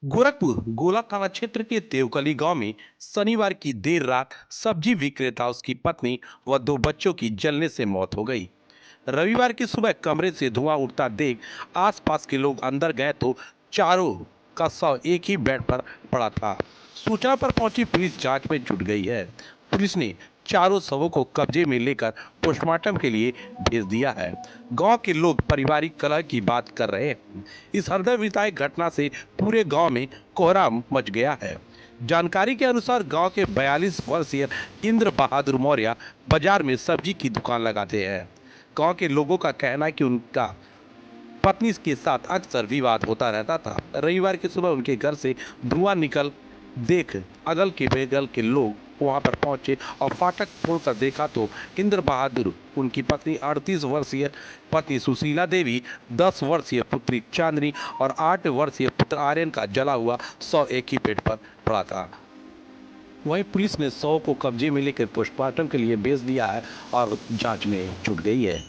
गोरखपुर गोला थाना क्षेत्र के देवकली गांव में शनिवार की देर रात सब्जी विक्रेता उसकी पत्नी व दो बच्चों की जलने से मौत हो गई। रविवार की सुबह कमरे से धुआं उठता देख आसपास के लोग अंदर गए तो चारों का शव एक ही बेड पर पड़ा था। सूचना पर पहुंची पुलिस जांच में जुट गई है। पुलिस ने चारों शवों को कब्जे में लेकर पोस्टमार्टम के लिए भेज दिया है। गांव के लोग पारिवारिक कलह की बात कर रहे हैं। इस हृदय विदायक घटना से पूरे गांव में कोहराम मच गया है। जानकारी के अनुसार गांव के 42 वर्षीय इंद्र बहादुर मौर्य बाजार में सब्जी की दुकान लगाते हैं। गांव के लोगों का कहना है कि उनका पत्नी के साथ अक्सर विवाद होता रहता था। रविवार की सुबह उनके घर से धुआं निकल देख अगल के बगल के लोग वहां पर पहुंचे और फाटक खोलकर देखा तो इंद्र बहादुर, उनकी पत्नी 38 वर्षीय पत्नी सुशीला देवी, 10 वर्षीय पुत्री चांदनी और 8 वर्षीय पुत्र आर्यन का जला हुआ शव एक ही पेट पर पड़ा था। वहीं पुलिस ने शव को कब्जे में लेकर पोस्टमार्टम के लिए भेज दिया है और जांच में जुट गई है।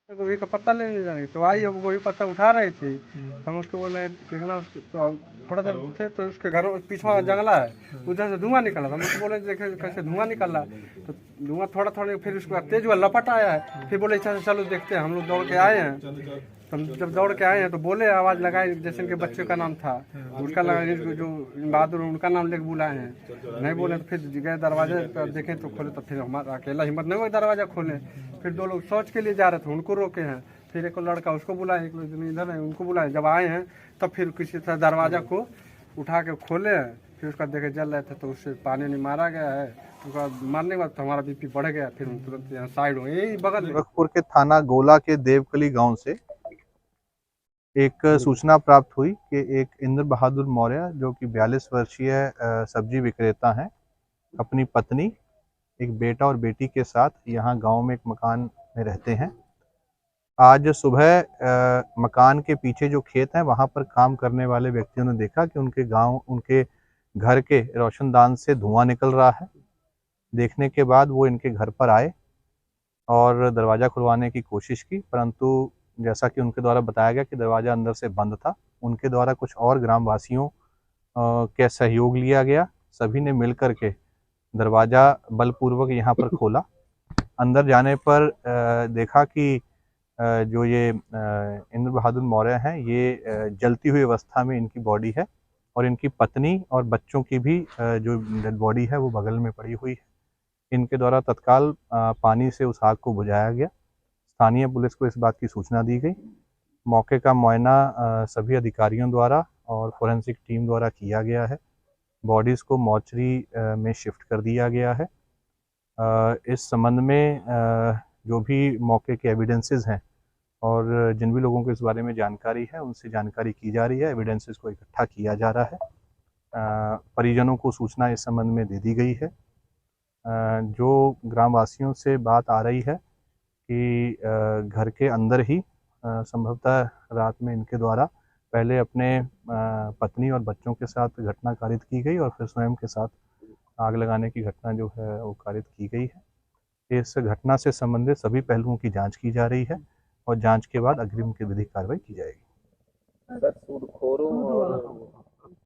गोभी का पत्ता लेने जाने तो आई, अब गोभी पत्ता उठा रही थी। हम उसको बोले देखना, तो थोड़ा देर थे तो उसके घर पीछे जंगला है, उधर से धुआं निकला। हम उसको बोले देखे कैसे धुआं निकल रहा है, तो धुआं थोड़ा थोड़ा फिर उसके बाद तेज हुआ, लपट आया है। फिर बोले अच्छा चलो देखते हैं। हम लोग दौड़ के आए हैं। तो हम जब दौड़ के आए हैं तो बोले, आवाज़ लगाई, जैसे उनके बच्चे का नाम था उसका लगा, जो बहादुर उनका नाम लेके बुलाए हैं। नहीं बोले तो फिर गए दरवाजे पर, देखें तो खोले, तो फिर हमारा अकेला हिम्मत नहीं हुआ दरवाजा खोले। फिर दो लोग शौच के लिए जा रहे थे, उनको रोके हैं। फिर एक लड़का उसको बुलाए, एक लोग इधर है उनको बुलाए। जब आए हैं तब फिर किसी तरह दरवाजा को उठा के खोले। फिर उसका देखे जल रहे थे तो उससे पानी नहीं मारा गया है। उसका मारने के बाद तो हमारा बीपी बढ़ गया। फिर हम तुरंत यहाँ साइड हो, यही बगल में। गोरखपुर के थाना गोला के देवकली गांव से एक सूचना प्राप्त हुई कि एक इंद्र बहादुर मौर्य, जो कि 42 वर्षीय सब्जी विक्रेता हैं, अपनी पत्नी, एक बेटा और बेटी के साथ यहाँ गांव में एक मकान में रहते हैं। आज सुबह मकान के पीछे जो खेत है वहाँ पर काम करने वाले व्यक्तियों ने देखा कि उनके घर के रोशनदान से धुआं निकल रहा है। देखने के बाद वो इनके घर पर आए और दरवाज़ा खुलवाने की कोशिश की, परंतु जैसा कि उनके द्वारा बताया गया कि दरवाज़ा अंदर से बंद था। उनके द्वारा कुछ और ग्रामवासियों के सहयोग लिया गया। सभी ने मिलकर के दरवाज़ा बलपूर्वक यहाँ पर खोला। अंदर जाने पर देखा कि जो ये इंद्र बहादुर मौर्य हैं, ये जलती हुई अवस्था में इनकी बॉडी है और इनकी पत्नी और बच्चों की भी जो डेड बॉडी है वो बगल में पड़ी हुई है। इनके द्वारा तत्काल पानी से उस आग को बुझाया गया। स्थानीय पुलिस को इस बात की सूचना दी गई। मौके का मुआयना सभी अधिकारियों द्वारा और फोरेंसिक टीम द्वारा किया गया है। बॉडीज़ को मॉर्चरी में शिफ्ट कर दिया गया है। इस संबंध में जो भी मौके के एविडेंसेस हैं और जिन भी लोगों को इस बारे में जानकारी है उनसे जानकारी की जा रही है। एविडेंसेस को इकट्ठा किया जा रहा है। परिजनों को सूचना इस संबंध में दे दी गई है। जो ग्रामवासियों से बात आ रही है कि घर के अंदर ही संभवतः रात में इनके द्वारा पहले अपने पत्नी और बच्चों के साथ घटना कारित की गई और फिर स्वयं के साथ आग लगाने की घटना जो है वो कारित की गई है। इस घटना से संबंधित सभी पहलुओं की जांच की जा रही है और जांच के बाद अग्रिम की विधिक कार्रवाई की जाएगी।